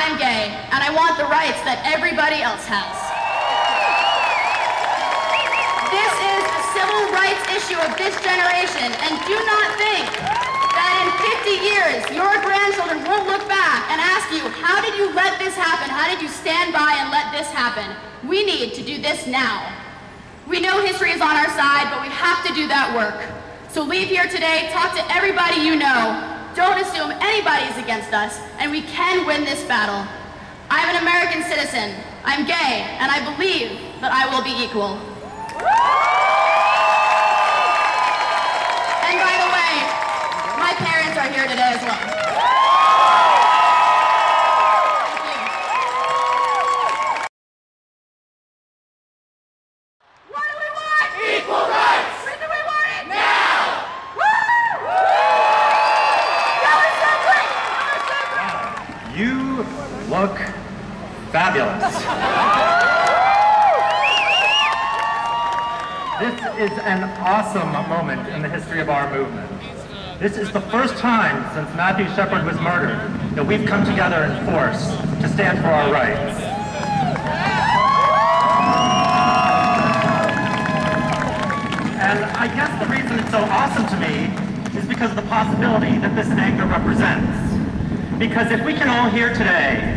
I'm gay, and I want the rights that everybody else has. This is a civil rights issue of this generation, and do not think that in 50 years, your grandchildren won't look back and ask you, how did you let this happen? How did you stand by and let this happen? We need to do this now. We know history is on our side, but we have to do that work. So leave here today, talk to everybody you know. Don't assume anybody's against us, and we can win this battle. I'm an American citizen. I'm gay, and I believe that I will be equal. And by the way, my parents are here today as well. What do we want? Equal rights! When do we want it? Now! Woo! That was so great! That was so great! You look fabulous. This is an awesome moment in the history of our movement. This is the first time since Matthew Shepard was murdered that we've come together in force to stand for our rights. And I guess the reason it's so awesome to me is because of the possibility that this anger represents. Because if we can all here today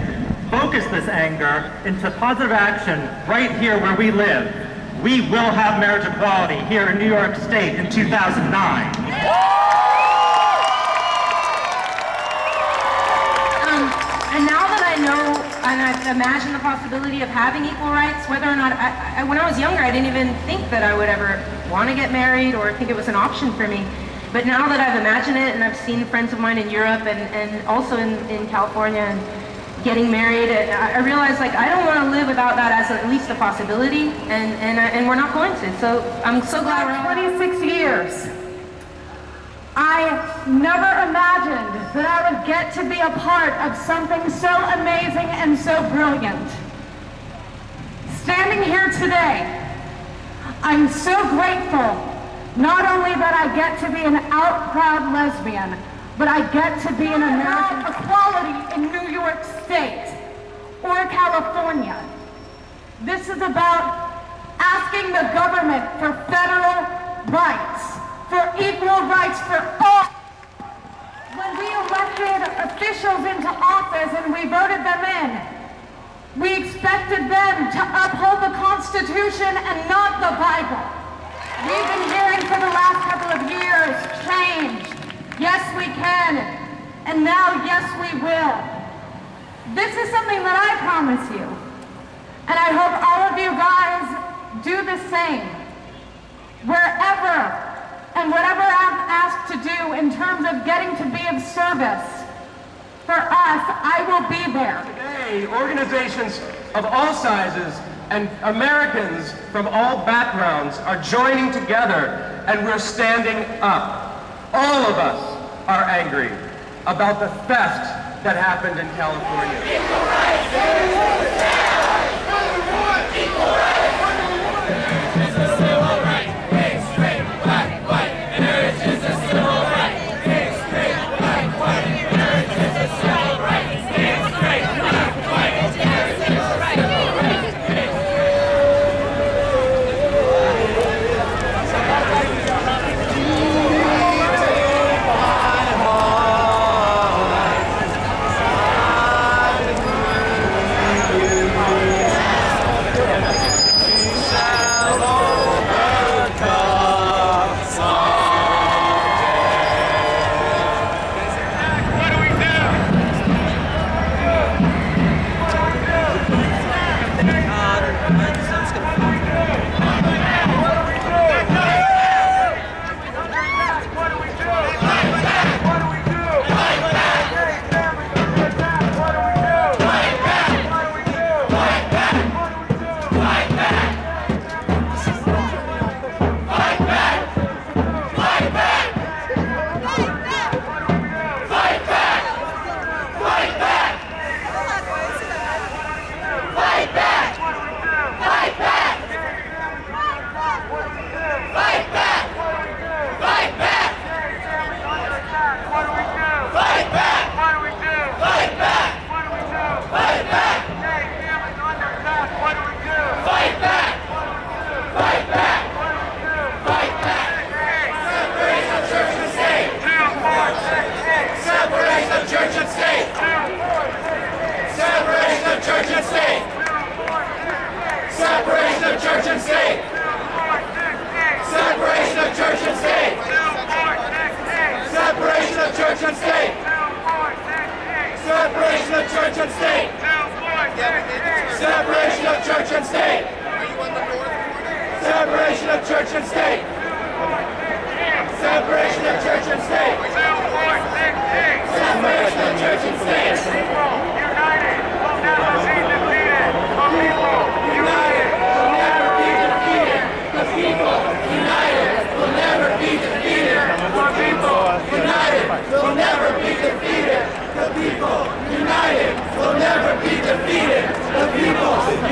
focus this anger into positive action right here where we live, we will have marriage equality here in New York State in 2009. And now that I know, and I've imagined the possibility of having equal rights, whether or not, when I was younger, I didn't even think that I would ever want to get married or think it was an option for me. But now that I've imagined it, and I've seen friends of mine in Europe and also in California and getting married, I realized, like, I don't want to live without that as at least a possibility, and we're not going to. So I'm so glad we're 26 years. I never imagined that I would get to be a part of something so amazing and so brilliant. Standing here today, I'm so grateful, not only that I get to be an out proud lesbian, but I get to be an American equality in New York State or California. This is about asking the government for federal rights, for equal rights for all. When we elected officials into office and we voted them in, we expected them to uphold the Constitution and not the Bible. We've been hearing for the last couple of years, change. Yes, we can. And now, yes, we will. This is something that I promise you. And I hope all of you guys do the same. Wherever and whatever I'm asked to do in terms of getting to be of service for us, I will be there. Today, organizations of all sizes and Americans from all backgrounds are joining together, and we're standing up. All of us are angry about the theft that happened in California. Equal rights! Equal rights! Marriage is a civil right. Gay, straight, black, white. Marriage is a civil right. Gay, straight, black, white. Marriage is a civil right. Gay, straight, black, white. Marriage is a civil right. church and state. Separation of church and state. Separation of church and state. Separation of church and state. Separation of church and state. United will never be defeated. The people united will never be defeated. The people united will never be defeated. The people united will never be defeated. The people united will never be defeated. The people united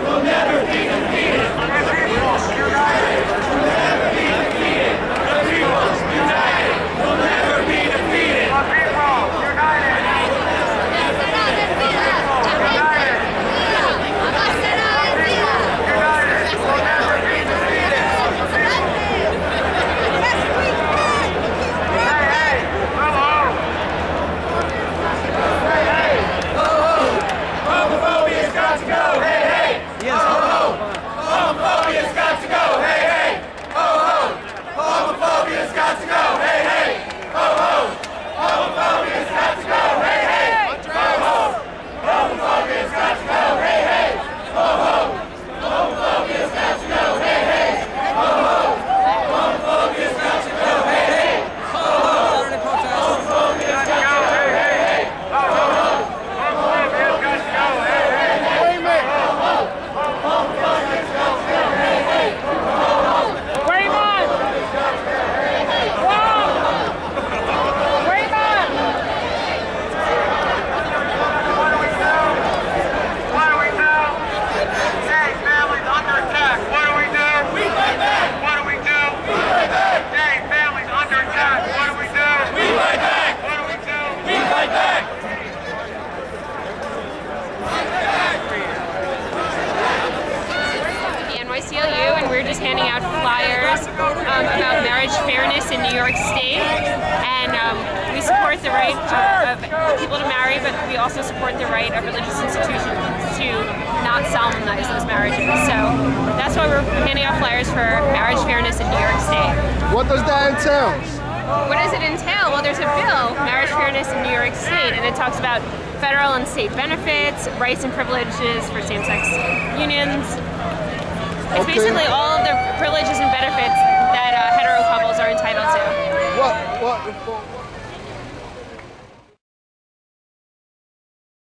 will never be defeated. The people united will never be defeated. The people united will never be defeated. The people united. We're just handing out flyers about marriage fairness in New York State, and we support the right of people to marry, but we also support the right of religious institutions to not solemnize those marriages. So that's why we're handing out flyers for marriage fairness in New York State. What does that entail? What does it entail? Well, there's a bill, Marriage Fairness in New York State, and it talks about federal and state benefits, rights and privileges for same-sex unions. It's basically all of the privileges and benefits that hetero couples are entitled to. What